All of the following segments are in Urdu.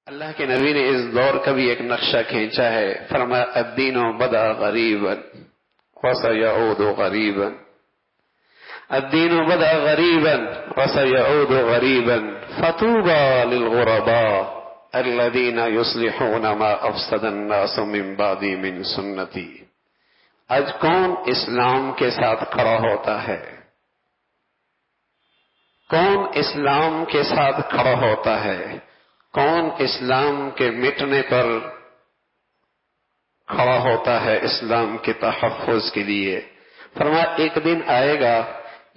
اللہ کے نبی نے اس دور کا بھی ایک نقشہ کھینچا ہے، فرمایا الدین بدا غریبا وسیعود غریبا، الدین بدا غریبا وسیعود غریبا فطوبى للغرباء الذين يصلحون ما افسد الناس من بعدي من سنتی۔ آج کون اسلام کے ساتھ کھڑا ہوتا ہے؟ کون اسلام کے ساتھ کھڑا ہوتا ہے؟ کون اسلام کے مٹنے پر کھڑا ہوتا ہے اسلام کے تحفظ کے لیے؟ فرمایا ایک دن آئے گا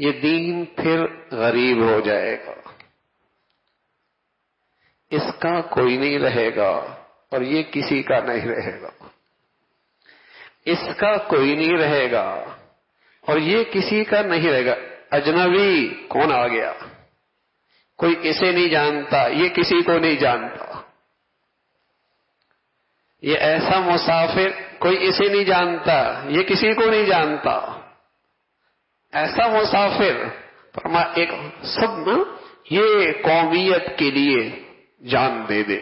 یہ دین پھر غریب ہو جائے گا، اس کا کوئی نہیں رہے گا اور یہ کسی کا نہیں رہے گا، اس کا کوئی نہیں رہے گا اور یہ کسی کا نہیں رہے گا۔ اجنبی کون آ گیا؟ کوئی اسے نہیں جانتا، یہ کسی کو نہیں جانتا۔ یہ ایسا مسافر، کوئی اسے نہیں جانتا، یہ کسی کو نہیں جانتا۔ ایسا مسافر فرمایا ایک سب نا یہ قومیت کے لیے جان دے دے،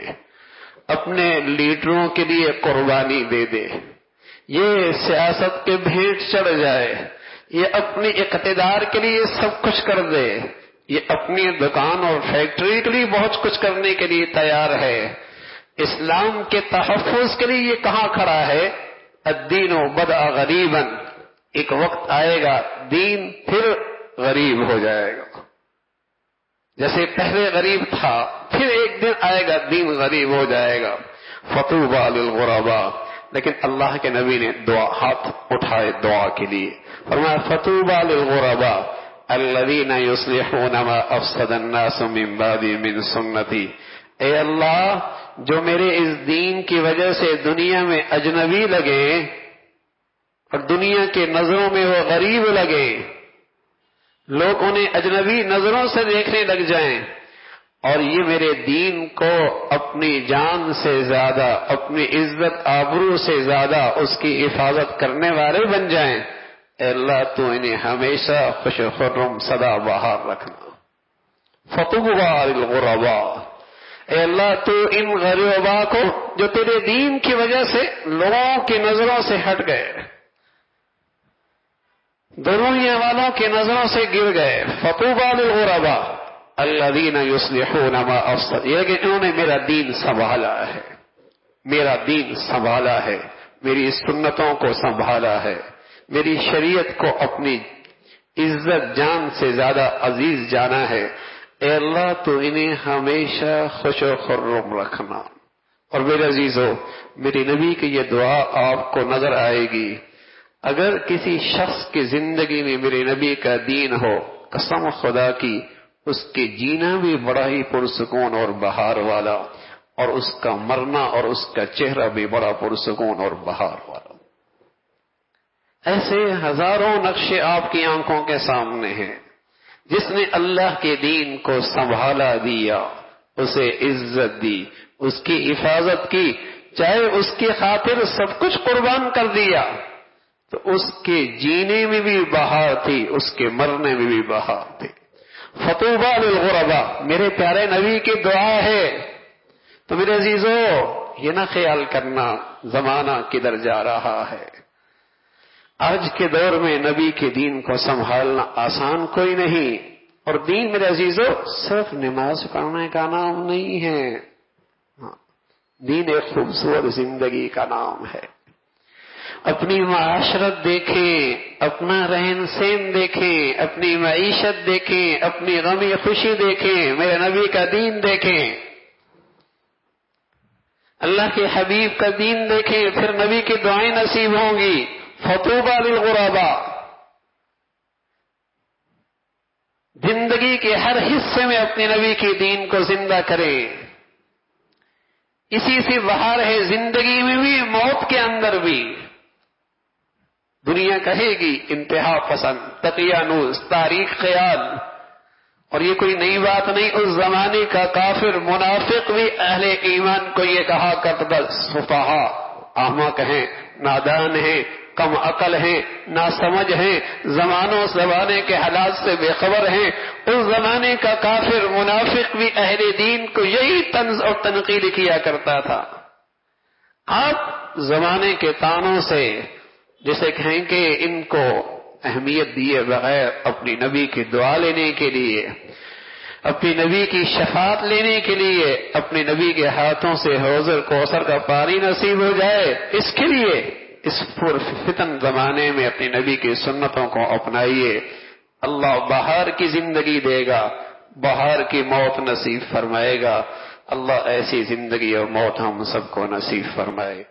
اپنے لیڈروں کے لیے قربانی دے دے، یہ سیاست کے بھیٹ چڑھ جائے، یہ اپنی اقتدار کے لیے سب کچھ کر دے، یہ اپنی دکان اور فیکٹری کے لیے بہت کچھ کرنے کے لیے تیار ہے، اسلام کے تحفظ کے لیے یہ کہاں کھڑا ہے؟ الدین بدأ غریبا، ایک وقت آئے گا دین پھر غریب ہو جائے گا، جیسے پہلے غریب تھا پھر ایک دن آئے گا دین غریب ہو جائے گا۔ فطوبى للغرباء، لیکن اللہ کے نبی نے ہاتھ اٹھائے دعا کے لیے، فرمایا فطوبى للغرباء الذين يصلحون ما افسد الناس من بعدي من سنتی۔ اے اللہ جو میرے اس دین کی وجہ سے دنیا میں اجنبی لگے اور دنیا کے نظروں میں وہ غریب لگے، لوگ انہیں اجنبی نظروں سے دیکھنے لگ جائیں اور یہ میرے دین کو اپنی جان سے زیادہ، اپنی عزت آبرو سے زیادہ اس کی حفاظت کرنے والے بن جائیں، اے اللہ تو انہیں ہمیشہ خوش و خرم سدا بہار رکھنا۔ فطوبى للغرباء، اے اللہ تو ان غریباء کو جو تیرے دین کی وجہ سے لوگوں کی نظروں سے ہٹ گئے، دنیا والوں کی نظروں سے گر گئے، فطوبى للغرباء الذين يصلحون ما افسد، یہ کہ انہوں نے میرا دین سنبھالا ہے، میرا دین سنبھالا ہے، میری سنتوں کو سنبھالا ہے، میری شریعت کو اپنی عزت جان سے زیادہ عزیز جانا ہے، اے اللہ تو انہیں ہمیشہ خوش و خرم رکھنا۔ اور میرے عزیزو، میری نبی کی یہ دعا آپ کو نظر آئے گی، اگر کسی شخص کی زندگی میں میرے نبی کا دین ہو، قسم خدا کی اس کے جینا بھی بڑا ہی پرسکون اور بہار والا، اور اس کا مرنا اور اس کا چہرہ بھی بڑا پرسکون اور بہار والا۔ ایسے ہزاروں نقشے آپ کی آنکھوں کے سامنے ہیں، جس نے اللہ کے دین کو سنبھالا دیا، اسے عزت دی، اس کی حفاظت کی، چاہے اس کی خاطر سب کچھ قربان کر دیا، تو اس کے جینے میں بھی بہار تھی، اس کے مرنے میں بھی بہار تھی۔ فطوبى للغرباء، میرے پیارے نبی کی دعا ہے۔ تو میرے عزیزو یہ نہ خیال کرنا زمانہ کدھر جا رہا ہے، آج کے دور میں نبی کے دین کو سنبھالنا آسان کوئی نہیں، اور دین میرے عزیزو صرف نماز پڑھنے کا نام نہیں ہے، دین ایک خوبصورت زندگی کا نام ہے۔ اپنی معاشرت دیکھیں، اپنا رہن سہن دیکھیں، اپنی معیشت دیکھیں، اپنی غمی خوشی دیکھیں، میرے نبی کا دین دیکھیں، اللہ کے حبیب کا دین دیکھیں، پھر نبی کی دعائیں نصیب ہوں گی۔ فطوبى للغرباء، زندگی کے ہر حصے میں اپنے نبی کے دین کو زندہ کریں، اسی سے بہار ہے زندگی میں بھی، موت کے اندر بھی۔ دنیا کہے گی انتہا پسند، تقیانوس، تاریخ خیال، اور یہ کوئی نئی بات نہیں، اس زمانے کا کافر منافق بھی اہل ایمان کو یہ کہا کرتا تھا، سفہا، احمق ہیں، نادان ہیں، کم عقل ہیں، ناسمجھ ہیں، زمانے کے حالات سے بے خبر ہیں. اس زمانے کا کافر منافق بھی اہل دین کو یہی طنز اور تنقید کیا کرتا تھا. آپ زمانے کے تانوں سے جسے کہیں کہ ان کو اہمیت دیے بغیر اپنی نبی کی دعا لینے کے لیے، اپنی نبی کی شفاعت لینے کے لیے، اپنے نبی کے ہاتھوں سے حوض کوثر کا پانی نصیب ہو جائے، اس کے لیے اس پر فتن زمانے میں اپنی نبی کی سنتوں کو اپنائیے. اللہ بہار کی زندگی دے گا، بہار کی موت نصیب فرمائے گا. اللہ ایسی زندگی اور موت ہم سب کو نصیب فرمائے.